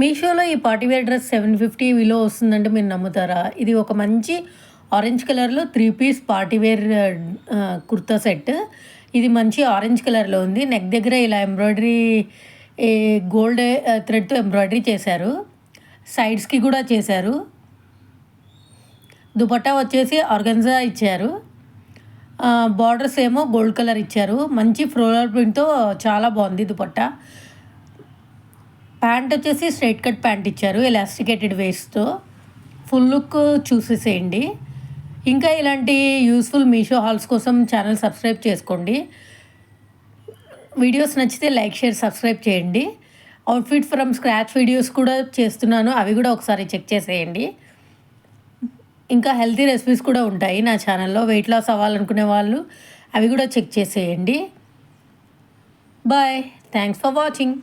మీషోలో ఈ party wear dress 750 విలో వస్తుందంటే మీరు నమ్ముతారా? ఇది ఒక మంచి ఆరెంజ్ కలర్‌లో 3 piece party wear kurta set. ఇది మంచి ఆరెంజ్ కలర్‌లో ఉంది. నెక్ దగ్గర ఇలా ఎంబ్రాయిడరీ ఈ గోల్డ్ థ్రెడ్‌తో ఎంబ్రాయిడరీ చేశారు. సైడ్స్‌కి కూడా చేశారు. దుపట్టా వచ్చేసి ఆర్గన్జా ఇచ్చారు. బార్డర్స్ ఏమో గోల్డ్ కలర్ ఇచ్చారు. మంచి ఫ్లోరల్ ప్రింట్‌తో చాలా బాగుంది దుపట్టా. ప్యాంట్ వచ్చేసి స్ట్రైట్ కట్ ప్యాంట్ ఇచ్చారు ఎలాస్టికేటెడ్ వేస్ట్తో. ఫుల్ లుక్ చూసేసేయండి. ఇంకా ఇలాంటి యూస్ఫుల్ మీషో హాల్స్ కోసం ఛానల్ సబ్స్క్రైబ్ చేసుకోండి. వీడియోస్ నచ్చితే లైక్, షేర్, సబ్స్క్రైబ్ చేయండి. అవుట్ఫిట్ ఫ్రమ్ స్క్రాచ్ వీడియోస్ కూడా చేస్తున్నాను, అవి కూడా ఒకసారి చెక్ చేసేయండి. ఇంకా హెల్తీ రెసిపీస్ కూడా ఉంటాయి నా ఛానల్లో. వెయిట్ లాస్ అవ్వాలనుకునే వాళ్ళు అవి కూడా చెక్ చేసేయండి. బాయ్. Thanks for watching.